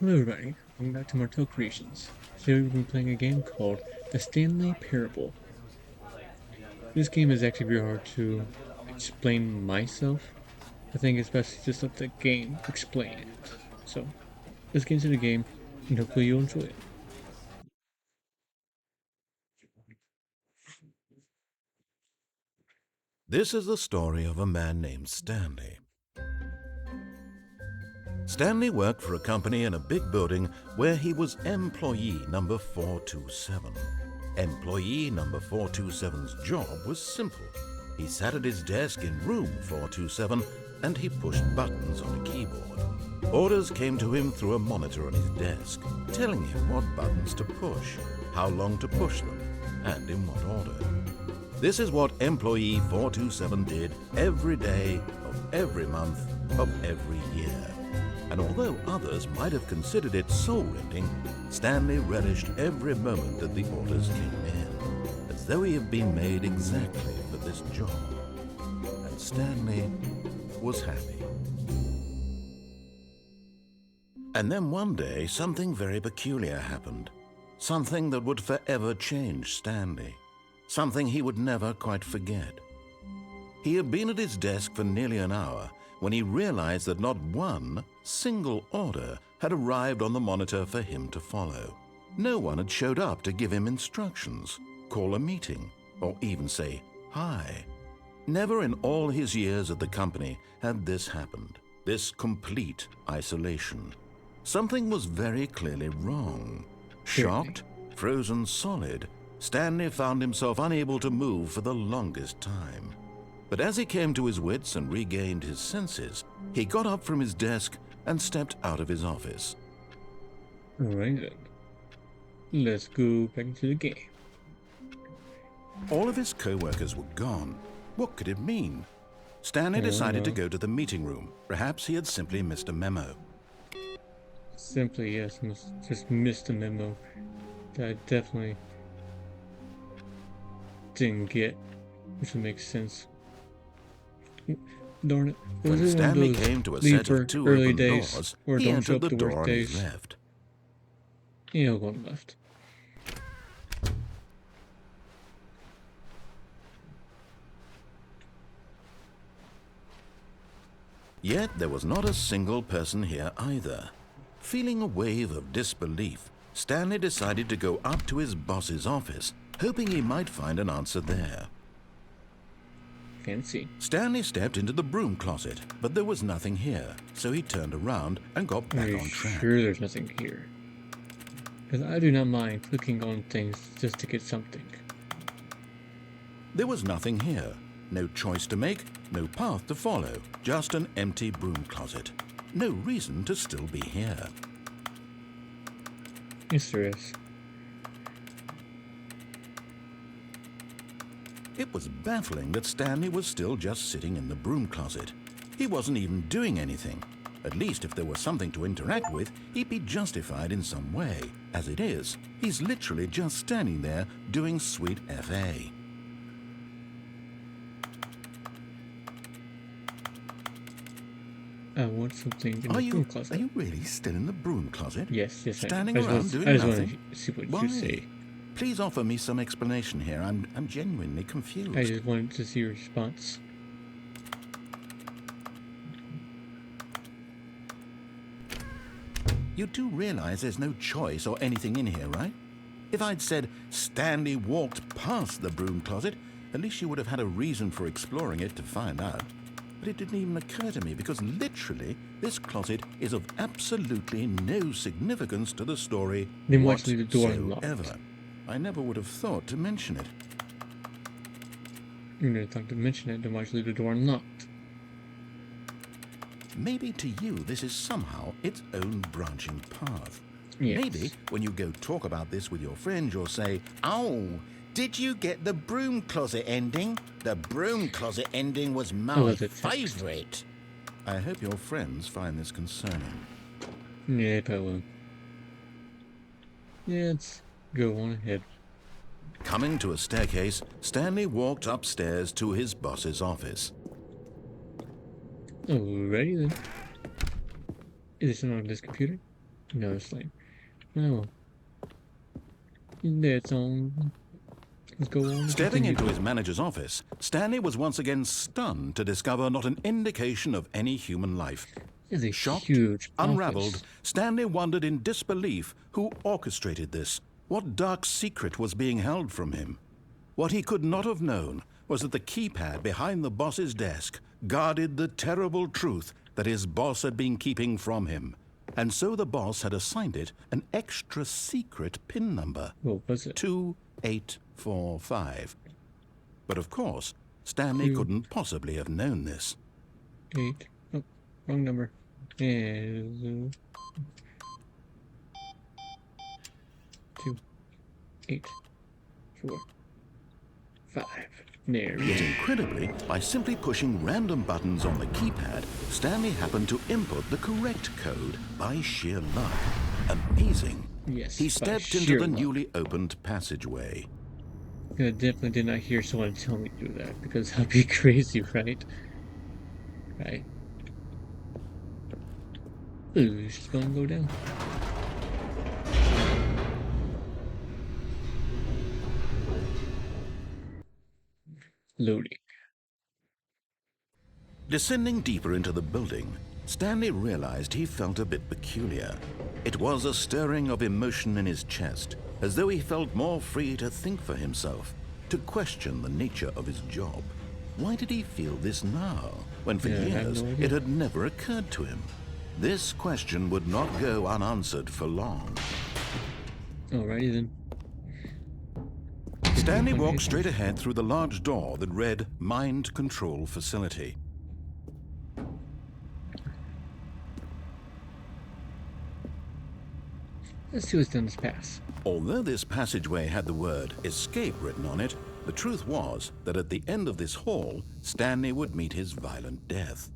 Hello everybody, welcome back to Martel Creations. Today we've been playing a game called The Stanley Parable. This game is actually very hard to explain myself. I think it's best just let the game explain it. So, let's get into the game, and hopefully you'll enjoy it. This is the story of a man named Stanley. Stanley worked for a company in a big building where he was employee number 427. Employee number 427's job was simple. He sat at his desk in room 427 and he pushed buttons on a keyboard. Orders came to him through a monitor on his desk, telling him what buttons to push, how long to push them, and in what order. This is what employee 427 did every day of every month of every year. And although others might have considered it soul-rending, Stanley relished every moment that the orders came in, as though he had been made exactly for this job. And Stanley was happy. And then one day, something very peculiar happened. Something that would forever change Stanley. Something he would never quite forget. He had been at his desk for nearly an hour when he realized that not one single order had arrived on the monitor for him to follow. No one had showed up to give him instructions, call a meeting, or even say hi. Never in all his years at the company had this happened, this complete isolation. Something was very clearly wrong. Shocked, frozen solid, Stanley found himself unable to move for the longest time. But as he came to his wits and regained his senses, he got up from his desk and stepped out of his office. Alright then. Let's go back into the game. All of his co-workers were gone. What could it mean? Stanley decided to go to the meeting room. Perhaps he had simply missed a memo. Simply, yes, just missed a memo that I definitely didn't get, which would make sense. Darn it. When Stanley came to a set of two open doors, he entered the door on his left. Yeah, I'll go on left. Yet there was not a single person here either. Feeling a wave of disbelief, Stanley decided to go up to his boss's office, hoping he might find an answer there. Fancy. Stanley stepped into the broom closet, but there was nothing here, so he turned around and got back on track. Sure there's nothing here? Because I do not mind clicking on things just to get something. There was nothing here. No choice to make, no path to follow, just an empty broom closet. No reason to still be here. Yes, there is. It was baffling that Stanley was still just sitting in the broom closet. He wasn't even doing anything. At least if there was something to interact with, he'd be justified in some way. As it is, he's literally just standing there doing sweet FA. I want something in the broom closet. Are you really still in the broom closet? Yes, Standing around doing I just nothing? want to see what Why? you say. Please offer me some explanation here. I'm genuinely confused. I just wanted to see your response. You do realize there's no choice or anything in here, right? If I'd said Stanley walked past the broom closet, at least you would have had a reason for exploring it to find out. But it didn't even occur to me because literally this closet is of absolutely no significance to the story Then why leave the door unlocked? whatsoever. I never would have thought to mention it. You never thought to mention it, then why leave the door unlocked? Maybe to you this is somehow its own branching path. Yes. Maybe when you go talk about this with your friend, you'll say, "Oh, did you get the broom closet ending? The broom closet ending was my favorite." I hope your friends find this concerning. Yeah, I will. Yeah, let's go on ahead. Coming to a staircase, Stanley walked upstairs to his boss's office. Alrighty then. Is this on this computer? No, it's like, no. Let's let's go on and Stepping continue. into his manager's office, Stanley was once again stunned to discover not an indication of any human life. It's a Shocked, huge unraveled, office. Stanley wondered in disbelief who orchestrated this, what dark secret was being held from him. What he could not have known was that the keypad behind the boss's desk guarded the terrible truth that his boss had been keeping from him. And so the boss had assigned it an extra secret PIN number. What was it? 2845. But of course, Stanley couldn't possibly have known this. 8. Oh, wrong number. And 2, 8, 4, 5. There we Yet go. incredibly, by simply pushing random buttons on the keypad, Stanley happened to input the correct code by sheer luck. Amazing. Yes. He by stepped into sheer the luck. newly opened passageway. I definitely did not hear someone tell me to do that because that'd be crazy, right? Right. Ooh, she's gonna go down. Loading. Descending deeper into the building, Stanley realized he felt a bit peculiar. It was a stirring of emotion in his chest, as though he felt more free to think for himself, to question the nature of his job. Why did he feel this now, when for Yeah, I have years no idea. it had never occurred to him? This question would not go unanswered for long. Alrighty then. Stanley walked straight ahead through the large door that read Mind Control Facility. Let's see what's down this pass. Although this passageway had the word escape written on it, the truth was that at the end of this hall, Stanley would meet his violent death.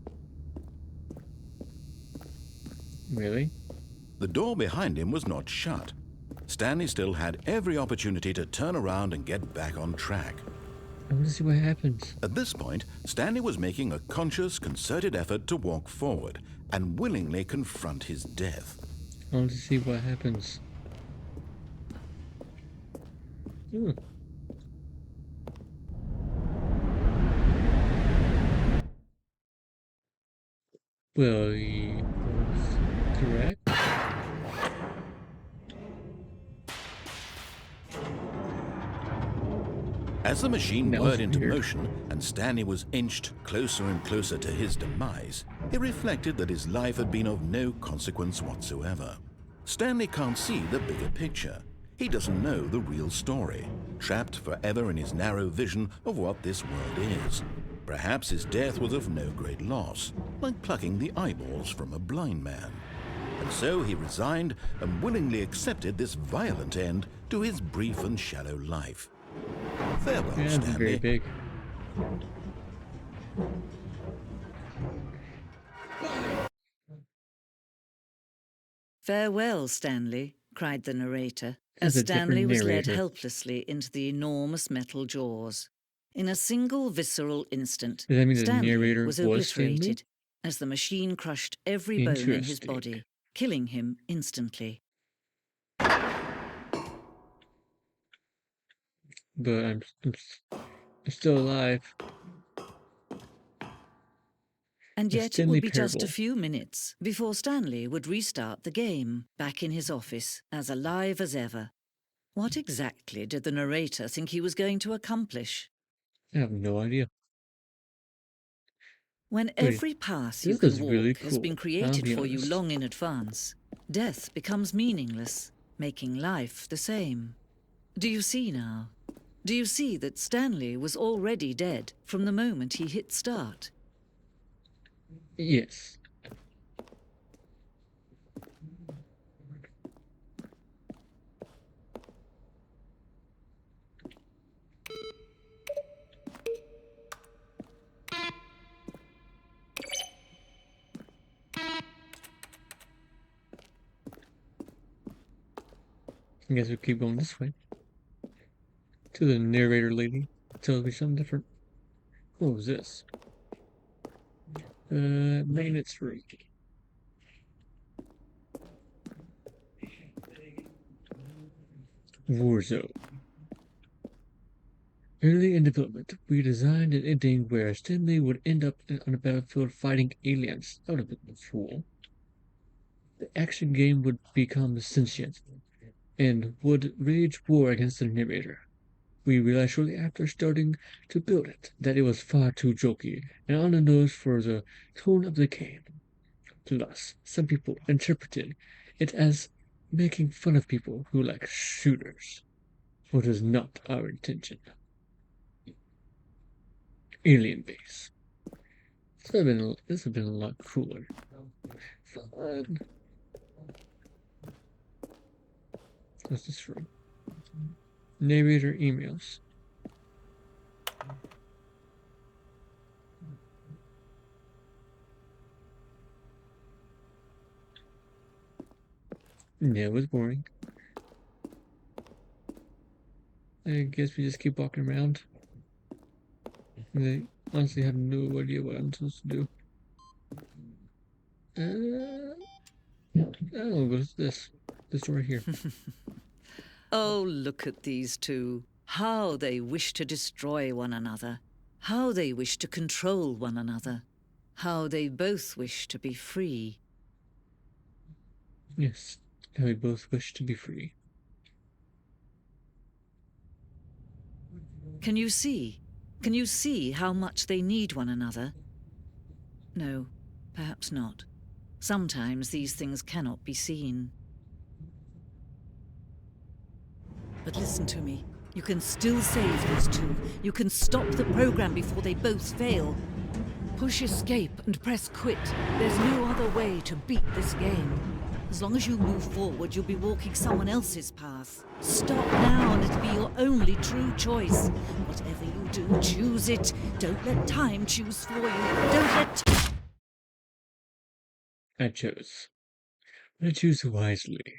Really? The door behind him was not shut. Stanley still had every opportunity to turn around and get back on track. I want to see what happens. At this point, Stanley was making a conscious, concerted effort to walk forward and willingly confront his death. I want to see what happens. Hmm. Well, he was correct. As the machine That was whirred into weird. motion and Stanley was inched closer and closer to his demise, he reflected that his life had been of no consequence whatsoever. Stanley can't see the bigger picture. He doesn't know the real story, trapped forever in his narrow vision of what this world is. Perhaps his death was of no great loss, like plucking the eyeballs from a blind man. And so he resigned and willingly accepted this violent end to his brief and shallow life. Farewell, Yeah, it's very Stanley. big. "Farewell, Stanley," cried the narrator, That's as a different Stanley was led narrator. helplessly into the enormous metal jaws. In a single visceral instant, Does that mean the Stanley narrator was was Stanley? obliterated as the machine crushed every bone in his Interesting. body, killing him instantly. But I'm still alive. And The yet it Stanley would be just a Parable. few minutes before Stanley would restart the game, back in his office, as alive as ever. What exactly did the narrator think he was going to accomplish? I have no idea. When But every path you this can is walk really has cool, been I'll created be for you honest. long in advance, death becomes meaningless, making life the same. Do you see now? Do you see that Stanley was already dead from the moment he hit start? Yes. I guess we'll keep going this way. To the narrator lady. Tells me something different. What was this? Maintenance room. Warzone. Early in development, we designed an ending where Stanley would end up on a battlefield fighting aliens. That would have been cool. The action game would become sentient and would wage war against the narrator. We realized shortly after starting to build it that it was far too jokey and on the nose for the tone of the game. Plus, some people interpreted it as making fun of people who like shooters, which is not our intention. Alien base. This would have been a lot cooler. Fun. What's this from? Narrator emails. Yeah, it was boring. I guess we just keep walking around. I honestly have no idea what I'm supposed to do. Oh, what's this? This door here. Oh, look at these two. How they wish to destroy one another. How they wish to control one another. How they both wish to be free. Yes, and we both wish to be free. Can you see? Can you see how much they need one another? No, perhaps not. Sometimes these things cannot be seen. But listen to me. You can still save these two. You can stop the program before they both fail. Push escape and press quit. There's no other way to beat this game. As long as you move forward, you'll be walking someone else's path. Stop now and it'll be your only true choice. Whatever you do, choose it. Don't let time choose for you. Don't let... I chose. But I choose wisely.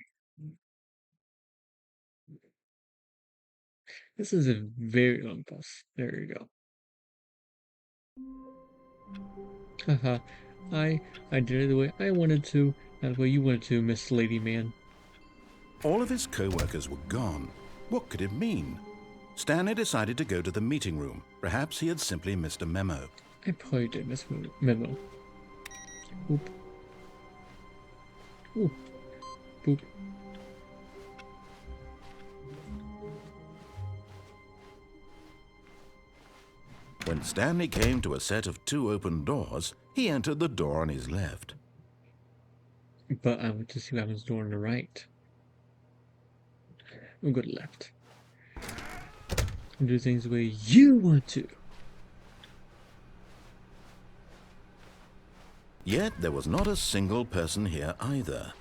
This is a very long bus. There you go. Haha. I did it the way I wanted to, not the way you wanted to, Miss Lady Man. All of his co-workers were gone. What could it mean? Stanley decided to go to the meeting room. Perhaps he had simply missed a memo. I probably did miss a memo. Oop. Oop. Boop. When Stanley came to a set of 2 open doors, he entered the door on his left. But I want to see what happens door on the right. We'll go to left. And do things the way you want to. Yet there was not a single person here either.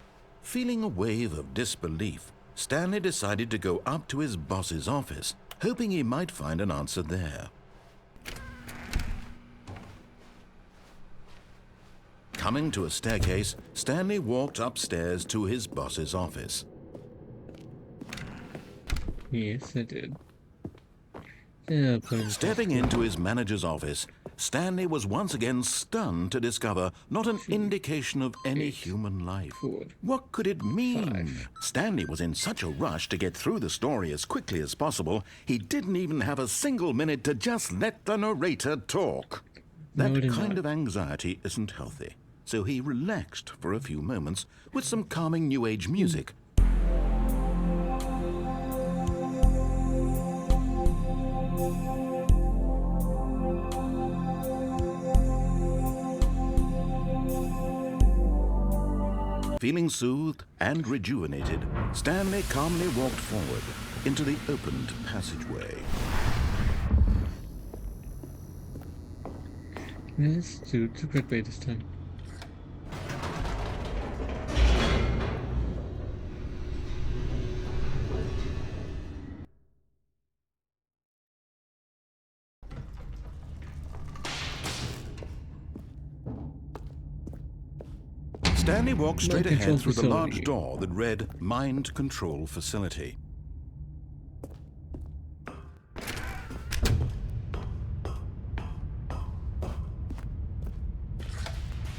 Feeling a wave of disbelief, Stanley decided to go up to his boss's office, hoping he might find an answer there. Coming to a staircase, Stanley walked upstairs to his boss's office. Yes, I did. Stepping into his manager's office, Stanley was once again stunned to discover not an indication of any human life. What could it mean? Stanley was in such a rush to get through the story as quickly as possible, he didn't even have a single minute to just let the narrator talk. That kind of anxiety isn't healthy, so he relaxed for a few moments with some calming New Age music. Feeling soothed and rejuvenated, Stanley calmly walked forward into the opened passageway. Let's do the correct way this time. Stanley walked straight Mind ahead Control through the large Facility. door that read Mind Control Facility.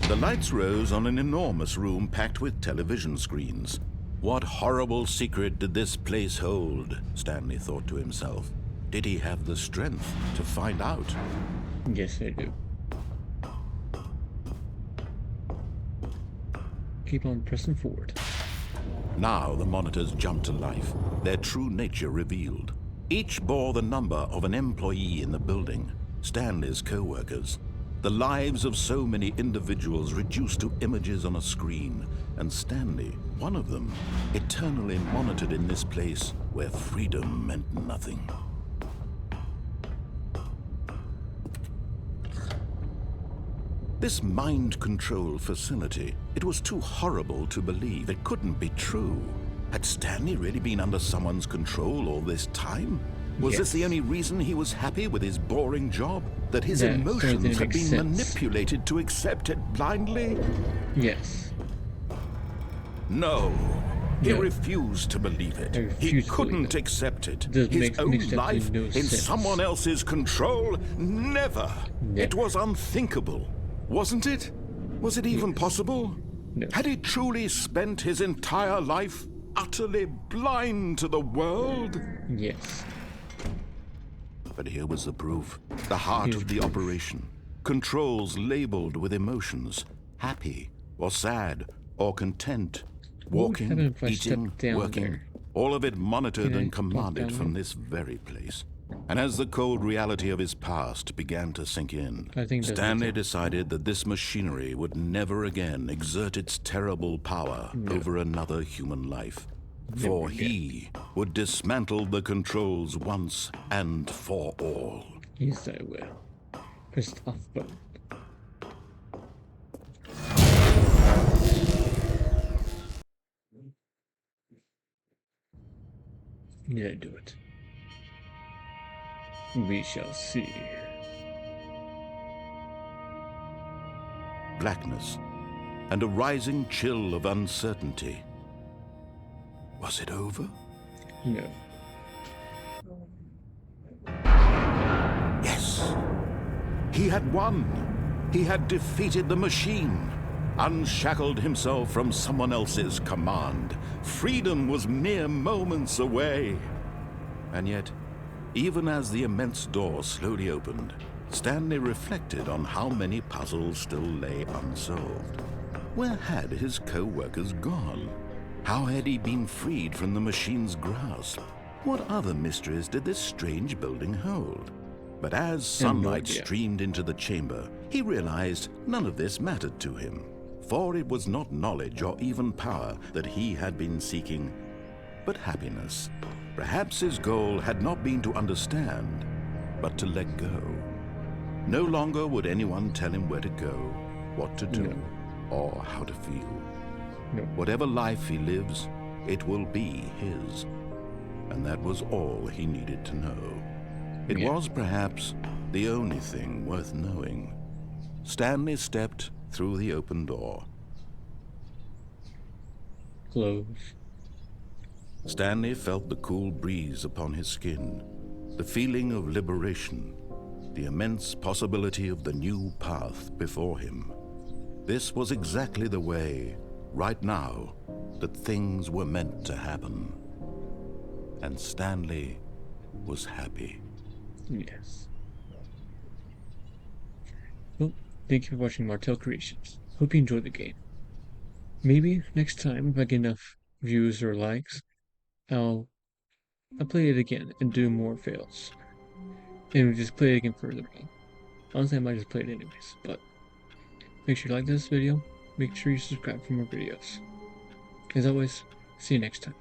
The lights rose on an enormous room packed with television screens. What horrible secret did this place hold? Stanley thought to himself. Did he have the strength to find out? Yes, I do. Keep on pressing forward. Now the monitors jumped to life, their true nature revealed. Each bore the number of an employee in the building, Stanley's co-workers. The lives of so many individuals reduced to images on a screen, and Stanley, one of them, eternally monitored in this place where freedom meant nothing. This mind control facility, it was too horrible to believe. It couldn't be true. Had Stanley really been under someone's control all this time? Was this the only reason he was happy with his boring job? That his emotions had been manipulated to accept it blindly? Yes. No. He refused to believe it. He couldn't accept it. His own life in someone else's control? Never. It was unthinkable. Wasn't it? Was it even possible? No. Had he truly spent his entire life utterly blind to the world? Yes. But here was the proof. The heart of the operation. Controls labeled with emotions. Happy, or sad, or content. Walking, eating, working. All of it monitored and commanded from this very place. And as the cold reality of his past began to sink in, Stanley decided that this machinery would never again exert its terrible power over another human life. For he would dismantle the controls once and for all. Yes, I will. Press the off button. Yeah, do it. We shall see. Blackness and a rising chill of uncertainty. Was it over? No. Yes. He had won. He had defeated the machine, unshackled himself from someone else's command. Freedom was mere moments away. And yet, even as the immense door slowly opened, Stanley reflected on how many puzzles still lay unsolved. Where had his co-workers gone? How had he been freed from the machine's grasp? What other mysteries did this strange building hold? But as sunlight streamed into the chamber, he realized none of this mattered to him. For it was not knowledge or even power that he had been seeking, but happiness. Perhaps his goal had not been to understand, but to let go. No longer would anyone tell him where to go, what to do, or how to feel. Whatever life he lives, it will be his. And that was all he needed to know. It was perhaps the only thing worth knowing. Stanley stepped through the open door. Close. Stanley felt the cool breeze upon his skin, the feeling of liberation, the immense possibility of the new path before him. This was exactly the way, right now, that things were meant to happen. And Stanley was happy. Yes. Well, thank you for watching Martel Creations. Hope you enjoyed the game. Maybe next time, if I get enough views or likes, I'll play it again and do more fails. And just play it again further on. Honestly, I might just play it anyways, but make sure you like this video, make sure you subscribe for more videos. As always, see you next time.